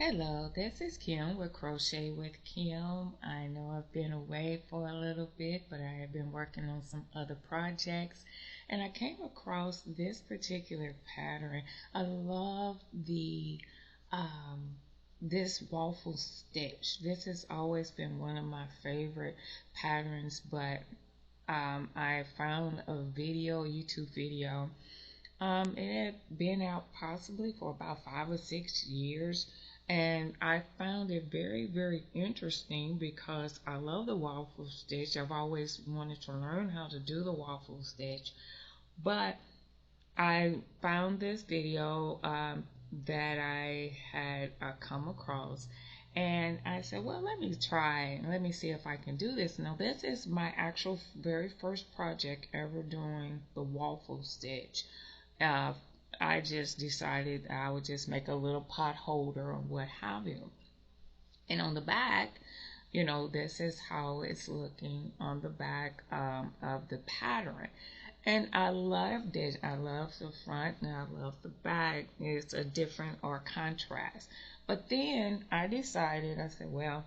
Hello, this is Kim with Crochet with Kim. I know I've been away for a little bit, but I have been working on some other projects and I came across this particular pattern. I love the um, this waffle stitch. This has always been one of my favorite patterns, but I found a video, YouTube video. It had been out possibly for about 5 or 6 years, and I found it very, very interesting because I love the waffle stitch. I've always wanted to learn how to do the waffle stitch, but I found this video that I had come across, and I said, well, let me try and let me see if I can do this. Now, this is my actual very first project ever doing the waffle stitch. uh, I just decided I would just make a little pot holder or what have you. And on the back, this is how it's looking on the back of the pattern. And I loved it. I love the front and I love the back. It's a different or contrast. But then I decided, I said, well,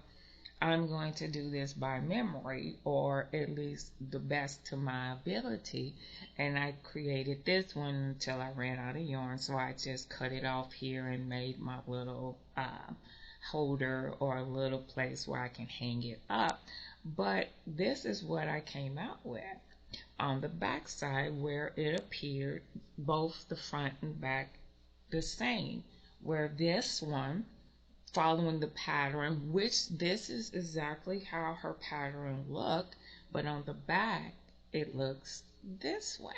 I'm going to do this by memory, or at least the best to my ability. And I created this one until I ran out of yarn, so I just cut it off here and made my little holder or a little place where I can hang it up. But this is what I came out with. On the back side, where it appeared both the front and back the same, where this one following the pattern, which this is exactly how her pattern looked, but on the back it looks this way.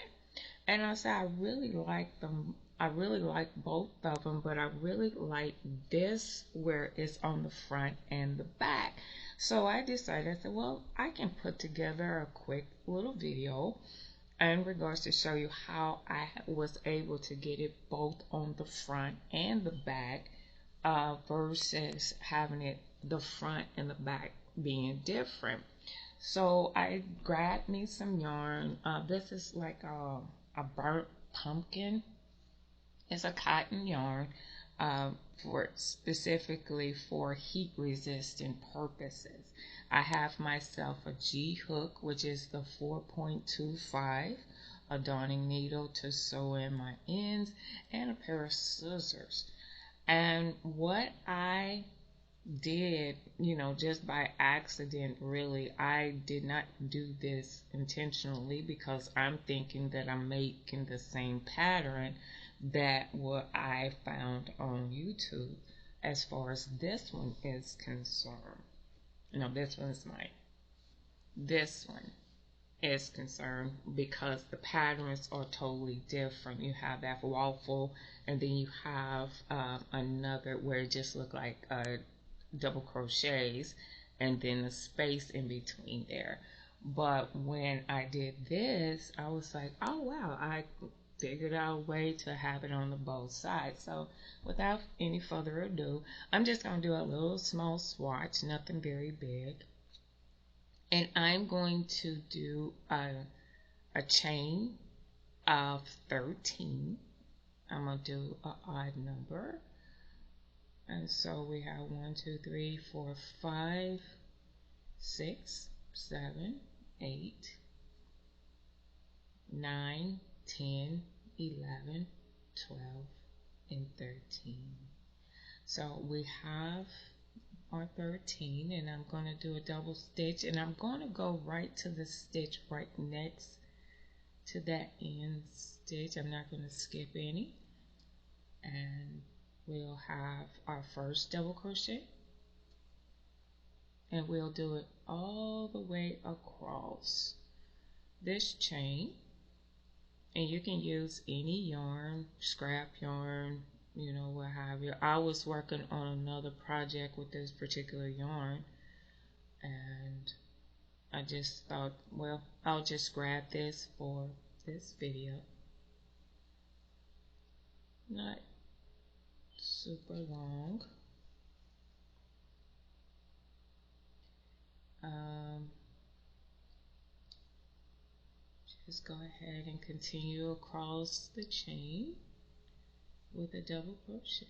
And I said I really like them. I really like both of them, but I really like this where it's on the front and the back. So I decided, I said, well, I can put together a quick little video in regards to show you how I was able to get it both on the front and the back, versus having it the front and the back being different. So I grabbed me some yarn. This is like a burnt pumpkin. It's a cotton yarn, for specifically for heat resistant purposes. I have myself a G hook, which is the 4.25, a darning needle to sew in my ends, and a pair of scissors. And what I did, just by accident, really, I did not do this intentionally because I'm thinking that I'm making the same pattern that what I found on YouTube as far as this one is concerned. No, this one is concerned because the patterns are totally different. You have that waffle, and then you have another where it just looked like double crochets and then a space in between there. But when I did this, I was like, oh wow, I figured out a way to have it on the both sides. So without any further ado, I'm just going to do a little small swatch, nothing very big. And I'm going to do a chain of 13. I'm going to do an odd number. And so we have 1, 2, 3, 4, 5, 6, 7, 8, 9, 10, 11, 12, and 13. So we have our 13, and I'm going to do a double stitch, and I'm going to go right to the stitch right next to that end stitch. I'm not going to skip any, and we'll have our first double crochet, and we'll do it all the way across this chain. And you can use any yarn, scrap yarn, what have you. I was working on another project with this particular yarn, and I just thought, well, I'll just grab this for this video. Not super long. Just go ahead and continue across the chain with a double crochet.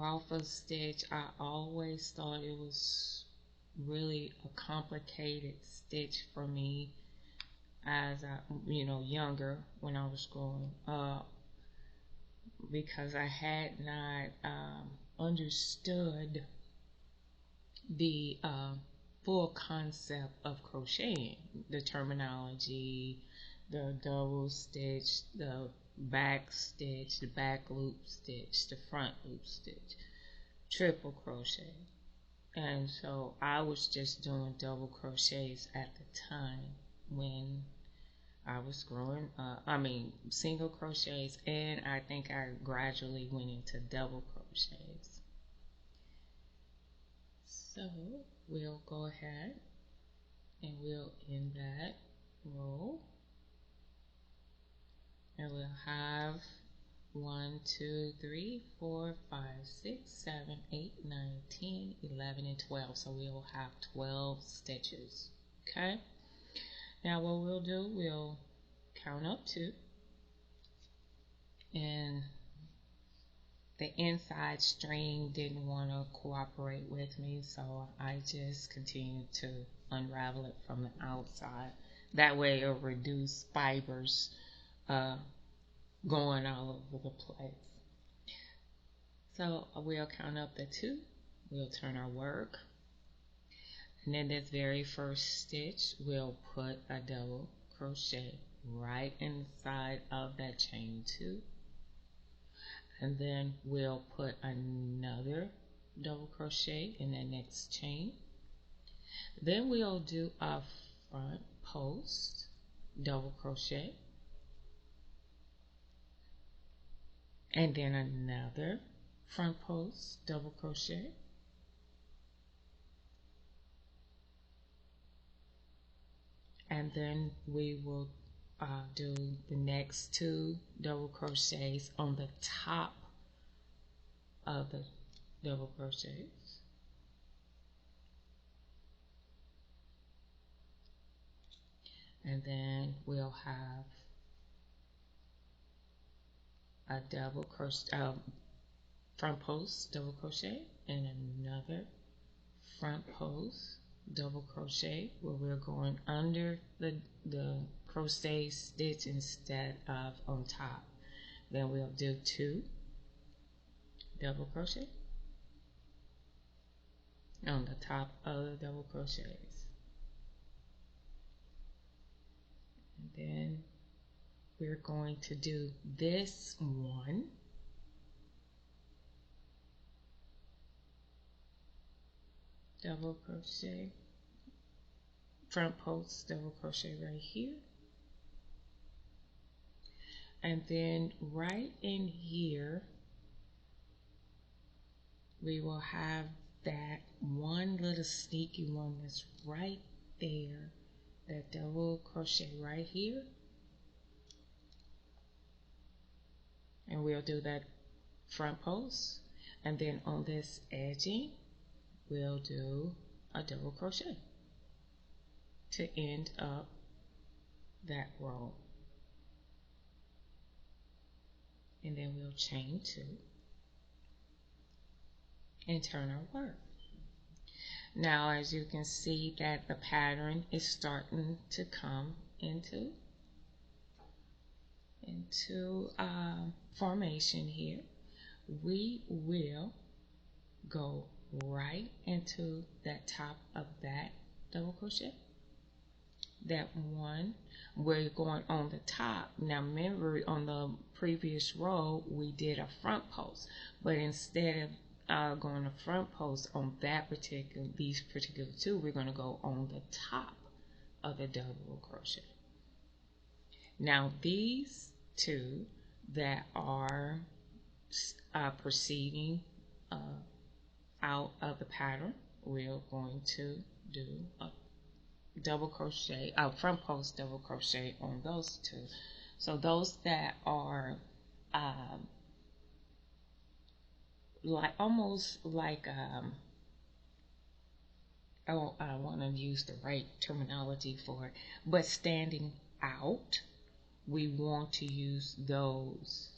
waffle stitch, I always thought it was really a complicated stitch for me as I, younger when I was growing up, because I had not understood the full concept of crocheting, the terminology, the double stitch, the back stitch, the back loop stitch, the front loop stitch, triple crochet. And so I was just doing double crochets at the time when I was growing single crochets, and I think I gradually went into double crochets. So we'll go ahead and we'll end that row, and we'll have 1, 2, 3, 4, 5, 6, 7, 8, 9, 10, 11, and 12. So we'll have 12 stitches. Okay. Now what we'll do, we'll count up 2, and the inside string didn't want to cooperate with me, so I just continued to unravel it from the outside. That way it'll reduce fibers going all over the place. So we'll count up the 2, we'll turn our work, and then this very first stitch we'll put a double crochet right inside of that chain 2, and then we'll put another double crochet in that next chain. Then we'll do a front post double crochet, and then another front post double crochet, and then we will do the next 2 double crochets on the top of the double crochets, and then we'll have a double crochet front post double crochet and another front post double crochet where we're going under the crochet stitch instead of on top. Then we'll do 2 double crochet on the top of the double crochets, and then we're going to do this one double crochet, front post double crochet right here, and then right in here we will have that one little sneaky one that's right there, that double crochet right here, and we'll do that front post, and then on this edging we'll do a double crochet to end up that row, and then we'll chain 2 and turn our work. Now as you can see that the pattern is starting to come into formation here. We will go right into that top of that double crochet, that one we're going on the top. Now remember, on the previous row we did a front post, but instead of going a front post on these particular 2, we're going to go on the top of the double crochet. Now these 2 that are proceeding out of the pattern, we're going to do a double crochet, front post double crochet on those 2. So those that are almost like I want to use the right terminology for it, but standing out, we want to use those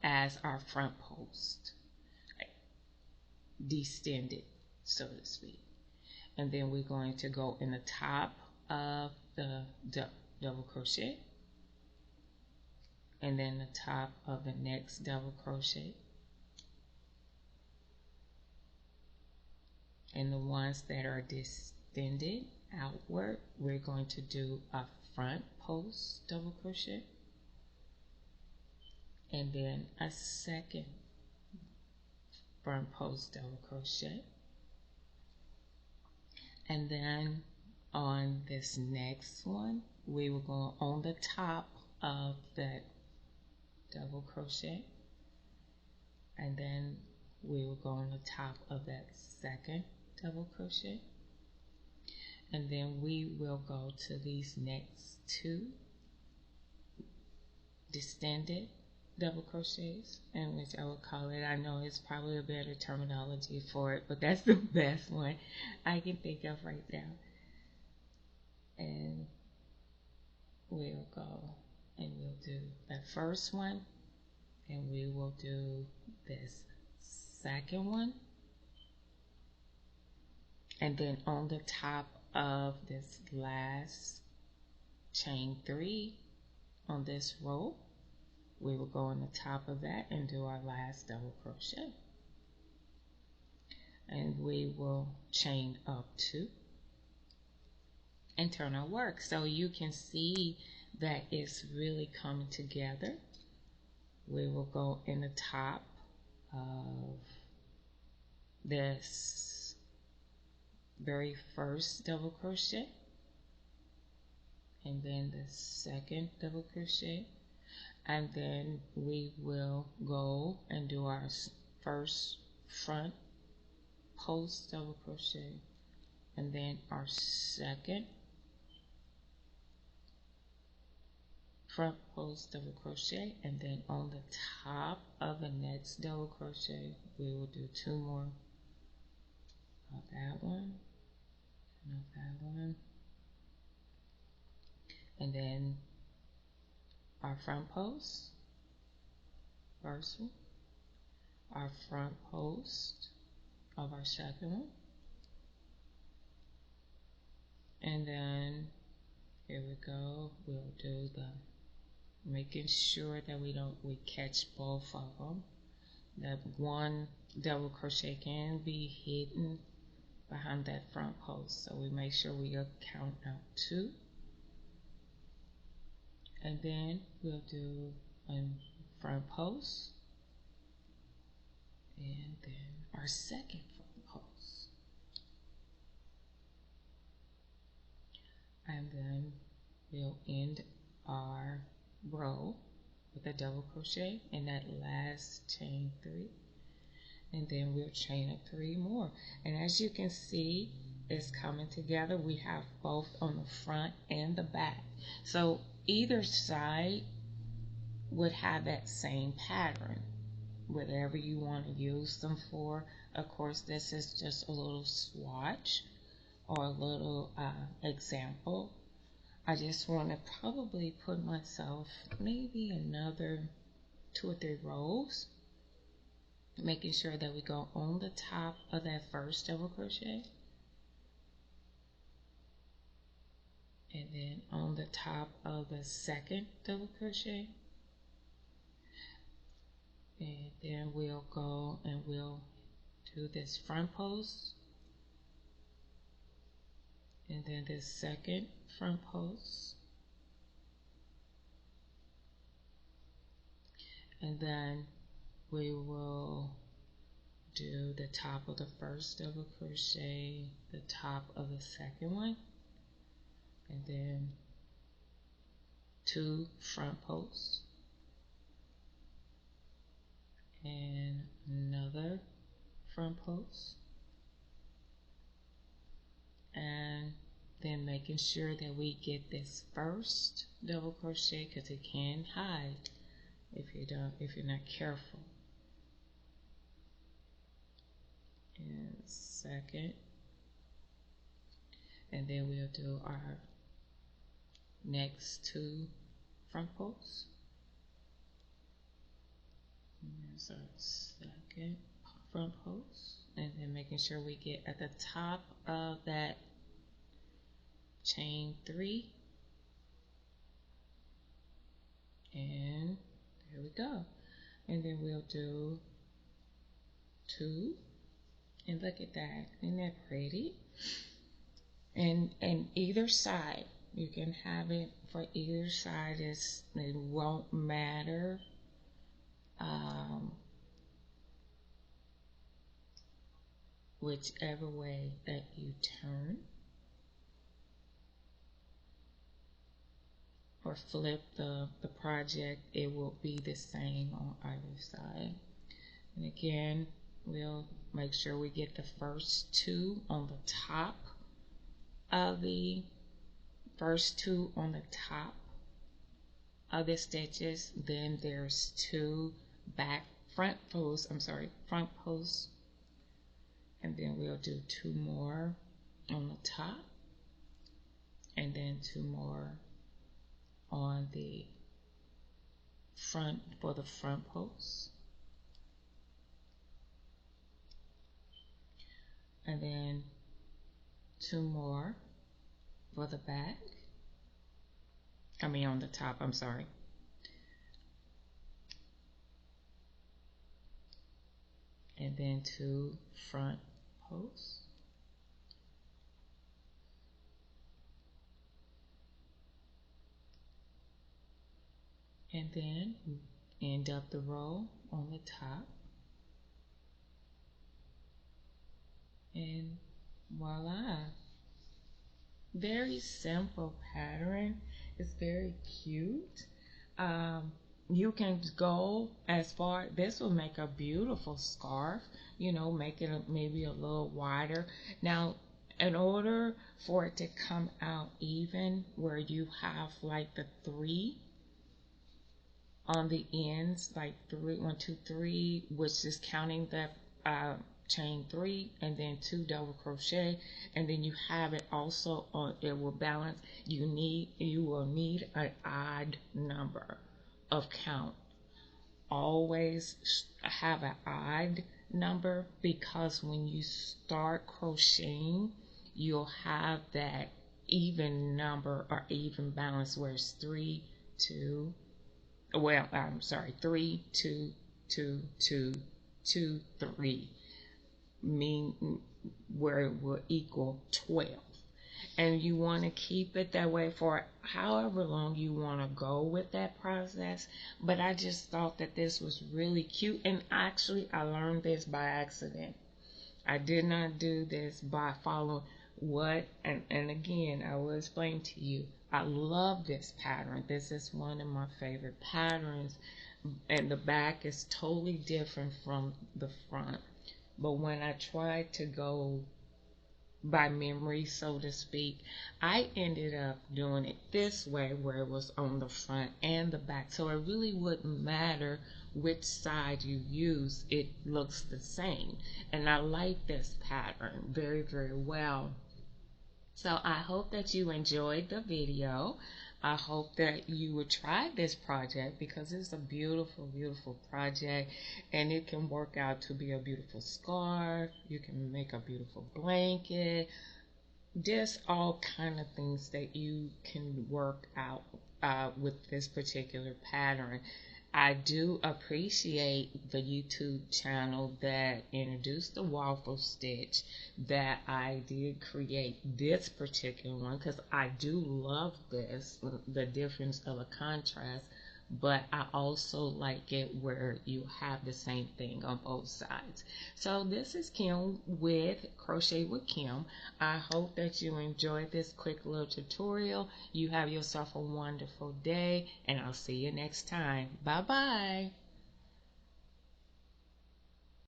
as our front post. distended, so to speak. And then we're going to go in the top of the double crochet, and then the top of the next double crochet, and the ones that are distended outward, we're going to do a front post double crochet, and then a second front post double crochet, and then on this next one we will go on the top of that double crochet, and then we will go on the top of that second double crochet, and then we will go to these next two distended double crochets, and which I would call it, I know it's probably a better terminology for it, but that's the best one I can think of right now. And we'll go and we'll do that first one, and we will do this second one, and then on the top of this last chain 3 on this row, we will go on the top of that and do our last double crochet, and we will chain up 2 and turn our work, so you can see that it's really coming together. We will go in the top of this very first double crochet, and then the second double crochet, and then we will go and do our first front post double crochet, and then our second front post double crochet, and then on the top of the next double crochet we will do 2 more of that one and of that one, and then our front post, first one, our front post of our second one, and then here we go, we'll do the making sure that we catch both of them. That one double crochet can be hidden behind that front post, so we make sure we count out 2, and then we'll do a front post, and then our second front post, and then we'll end our row with a double crochet in that last chain 3, and then we'll chain up 3 more, and as you can see, it's coming together. We have both on the front and the back, so either side would have that same pattern, whatever you want to use them for. Of course, this is just a little swatch or a little example. I just want to probably put myself maybe another 2 or 3 rows, making sure that we go on the top of that first double crochet, and then on the top of the second double crochet, and then we'll go and we'll do this front post, and then this second front post, and then we will do the top of the first double crochet, the top of the second one, and then 2 front posts, and another front post, and then making sure that we get this first double crochet, because it can hide if you're not careful, and second, and then we'll do our next 2 front posts, and there's our second front post, and then making sure we get at the top of that chain 3, and there we go. And then we'll do 2, and look at that. Isn't that pretty? And either side, you can have it for either side. It won't matter. Whichever way that you turn or flip the project, it will be the same on either side. And again, we'll make sure we get the first 2 on the top of the stitches. Then there's 2 front posts, and then we'll do 2 more on the top, and then 2 more on the front for the front post, and then 2 more for the back. On the top, I'm sorry. And then 2 front posts. And then end up the row on the top. And voila. Very simple pattern. It's very cute. You can go as far, this will make a beautiful scarf, make it maybe a little wider. Now, in order for it to come out even, where you have like the 3 on the ends, like 3, 1, 2, 3, which is counting the chain 3, and then 2 double crochet, and then you have it also on, it will balance. You will need an odd number of count. Always have an odd number, because when you start crocheting, you'll have that even number or even balance where it's 3, 2, 3, 2, 2, 2, 2, 3, where it will equal 12. And you want to keep it that way for however long you want to go with that process. But I just thought that this was really cute, and actually I learned this by accident. I did not do this by following and again, I will explain to you. I love this pattern. This is one of my favorite patterns, and the back is totally different from the front. But when I tried to go by memory, so to speak, I ended up doing it this way, where it was on the front and the back. So it really wouldn't matter which side you use, it looks the same. And I like this pattern very, very well. So I hope that you enjoyed the video. I hope that you would try this project, because it's a beautiful, beautiful project, and it can work out to be a beautiful scarf. You can make a beautiful blanket. Just all kind of things that you can work out with this particular pattern. I do appreciate the YouTube channel that introduced the waffle stitch, that I did create this particular one, because I do love this, the difference of a contrast, but I also like it where you have the same thing on both sides. So this is Kim with Crochet with Kim. I hope that you enjoyed this quick little tutorial. You have yourself a wonderful day, and I'll see you next time. Bye bye.